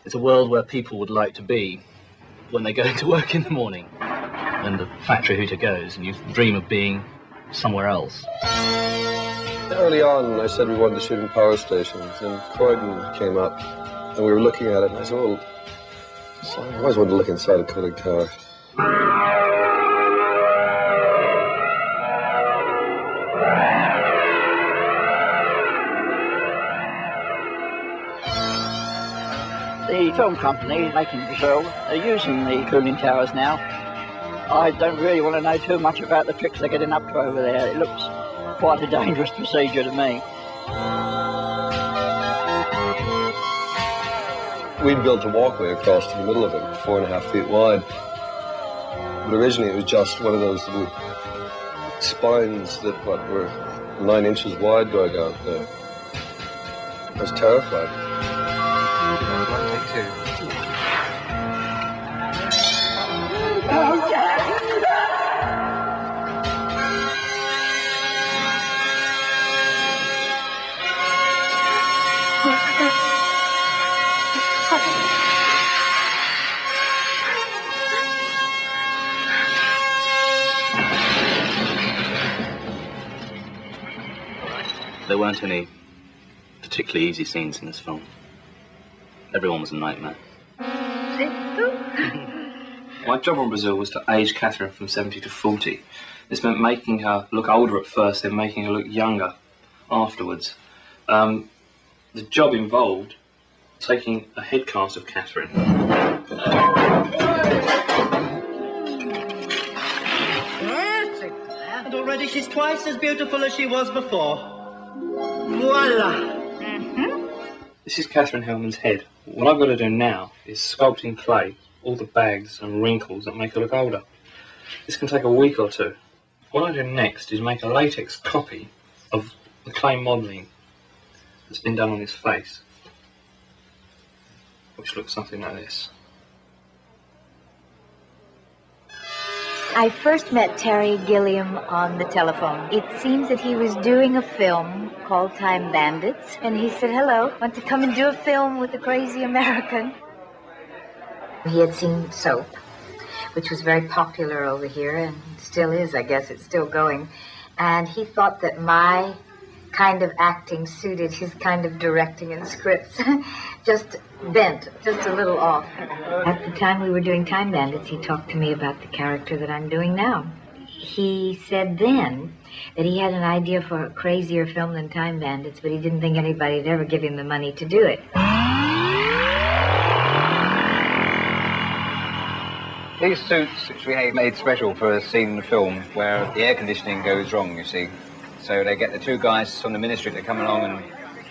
It's a world where people would like to be when they go into work in the morning. When the factory hooter goes and you dream of being somewhere else. Early on, I said we wanted to shoot in power stations, and Croydon came up, and we were looking at it, and I said, well, I always wanted to look inside a cooling tower. The film company making Brazil are using the cooling towers now. I don't really want to know too much about the tricks they're getting up to over there. It looks quite a dangerous procedure to me. We'd built a walkway across to the middle of it, 4.5 feet wide. But originally it was just one of those little spines that were 9 inches wide going out there. I was terrified. Take 2. There weren't any particularly easy scenes in this film. Everyone was a nightmare. My job on Brazil was to age Catherine from 70 to 40. This meant making her look older at first, then making her look younger afterwards. The job involved taking a head cast of Catherine. And already she's twice as beautiful as she was before. Voila! This is Catherine Helmond's head. What I've got to do now is sculpt in clay all the bags and wrinkles that make her look older. This can take a week or 2. What I do next is make a latex copy of the clay modelling that's been done on his face, which looks something like this. I first met Terry Gilliam on the telephone. It seems that he was doing a film called Time Bandits, and he said, hello, want to come and do a film with a crazy American? He had seen Soap, which was very popular over here, and still is, I guess, it's still going. And he thought that my kind of acting suited his kind of directing and scripts. Just bent, just a little off. At the time we were doing Time Bandits, he talked to me about the character that I'm doing now. He said then that he had an idea for a crazier film than Time Bandits, but he didn't think anybody'd ever give him the money to do it. These suits, which we made special for a scene in the film where the air conditioning goes wrong, you see. So they get the 2 guys from the ministry to come along and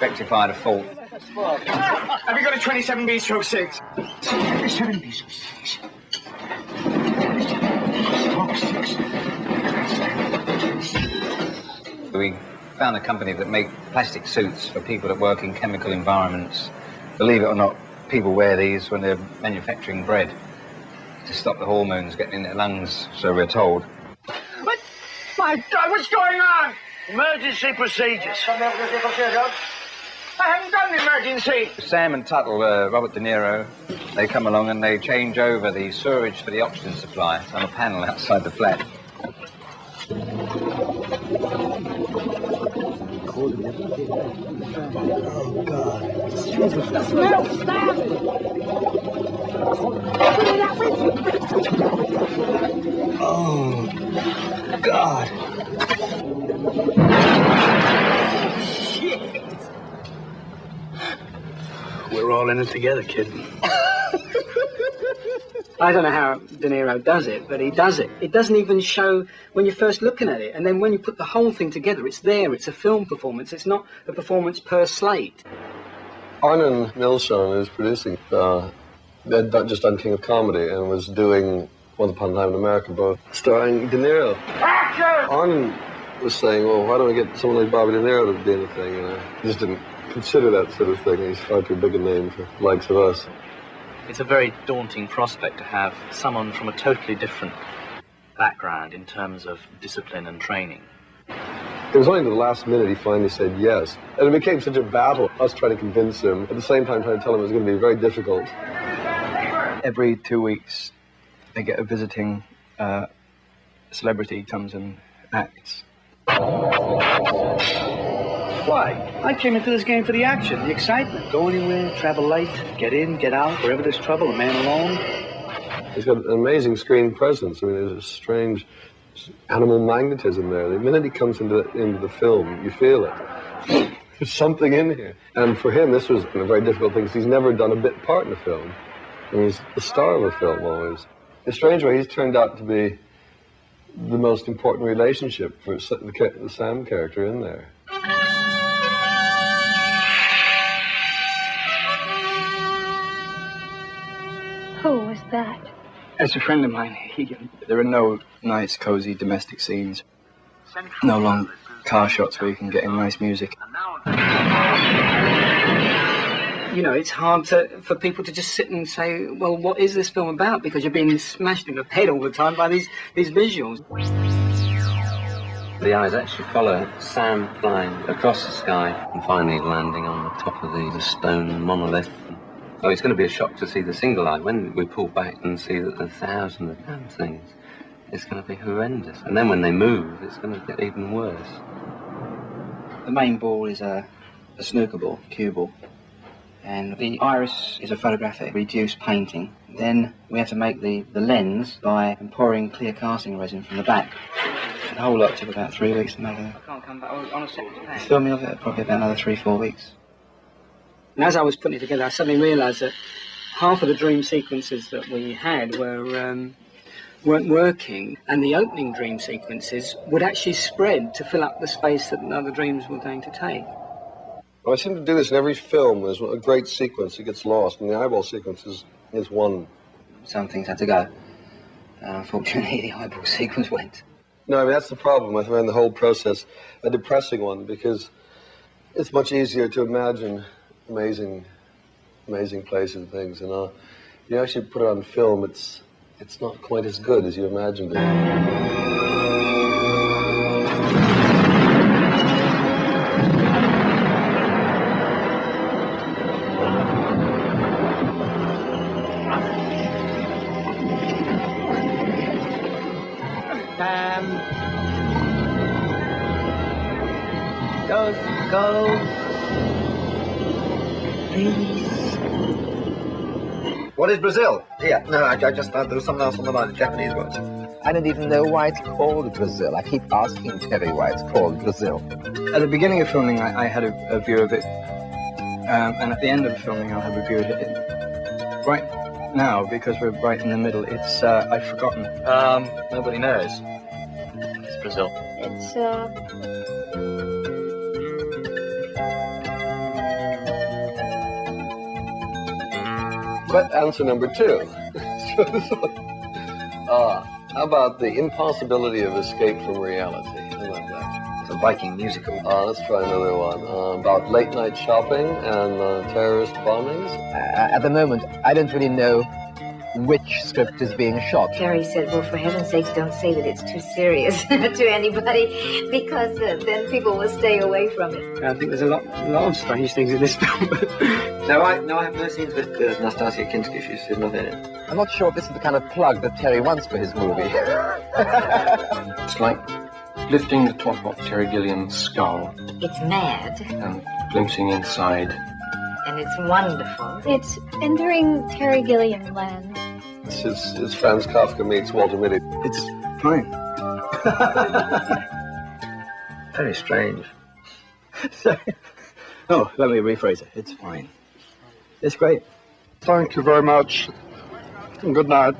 rectify the fault. Have you got a 27B/6? 27B/6. We found a company that make plastic suits for people that work in chemical environments. Believe it or not, people wear these when they're manufacturing bread to stop the hormones getting in their lungs, so we're told. What? My God, what's going on? Emergency procedures. I haven't done the emergency. Sam and Tuttle, Robert De Niro, they come along and they change over the sewerage for the oxygen supply on a panel outside the flat. Oh, God. The smell, stop it! Oh, God. Shit! We're all in it together, kid. I don't know how De Niro does it, but he does it. It doesn't even show when you're first looking at it. And then when you put the whole thing together, it's there. It's a film performance. It's not a performance per slate. Arnon Milchan is producing, they'd just done King of Comedy and was doing Once Upon a Time in America, both starring De Niro. Arnon was saying, well, why don't we get someone like Bobby De Niro to be in the thing? And I just didn't consider that sort of thing. He's far too big a name for the likes of us. It's a very daunting prospect to have someone from a totally different background in terms of discipline and training It was only the last minute he finally said yes. And it became such a battle, us trying to convince him, at the same time trying to tell him it was going to be very difficult. Every 2 weeks, they get a visiting celebrity comes and acts. Why? I came into this game for the action, the excitement. Go anywhere, travel late, get in, get out, wherever there's trouble, a man alone. He's got an amazing screen presence. I mean, there's a strange animal magnetism there. The minute he comes into the film, you feel it. There's something in here. And for him, this was a very difficult thing, because he's never done a bit part in a film. And he's the star of a film, always. In a strange way, he's turned out to be the most important relationship for the Sam character in there. Who was that? It's a friend of mine. There are no nice, cozy domestic scenes. No long car shots where you can get in nice music. You know, it's hard for people to just sit and say, well, what is this film about? Because you're being smashed in the head all the time by these visuals. The eyes actually follow Sam flying across the sky and finally landing on the top of the stone monolith. Oh, it's going to be a shock to see the single eye. When we pull back and see that there's thousands of damn things, it's going to be horrendous. And then when they move, it's going to get even worse. The main ball is a snooker ball, cue ball. And the iris is a photographic reduced painting. Then we have to make the lens by pouring clear casting resin from the back. The whole lot took about 3 weeks to make. I can't come back on a second. The filming of it probably about another 3-4 weeks. And as I was putting it together, I suddenly realised that half of the dream sequences that we had weren't working, and the opening dream sequences would actually spread to fill up the space that the other dreams were going to take. Well, I seem to do this in every film. There's a great sequence that gets lost, and the eyeball sequence is one. Some things had to go. Unfortunately, the eyeball sequence went. No, I mean, that's the problem. I find the whole process a depressing one, because it's much easier to imagine amazing places and things, and you actually put it on film, it's not quite as good as you imagined it. Don't go. What is Brazil? Here. No, I just thought there was something else on the line, the Japanese words. I don't even know why it's called Brazil. I keep asking Terry why it's called Brazil. At the beginning of filming, I had a view of it, and at the end of the filming, I'll have a view of it. Right now, because we're right in the middle, it's, I've forgotten. Nobody knows. It's Brazil. It's, But answer number 2. How about the impossibility of escape from reality? How about that? It's a Viking musical. Let's try another one. About late night shopping and terrorist bombings. At the moment, I don't really know which script is being shot. Terry said, well, for heaven's sakes, don't say that it's too serious to anybody, because then people will stay away from it. I think there's a lot of strange things in this film. No, I have no scenes with Nastasia Kinski. She's not in it. I'm not sure if this is the kind of plug that Terry wants for his movie. It's like lifting the top off Terry Gilliam's skull. It's mad. And glimpsing inside. And it's wonderful. It's entering Terry Gilliam land. It's Franz Kafka meets Walter Mitty. It's fine. Very strange. Oh, let me rephrase it. It's fine. It's great. Thank you very much. Good night.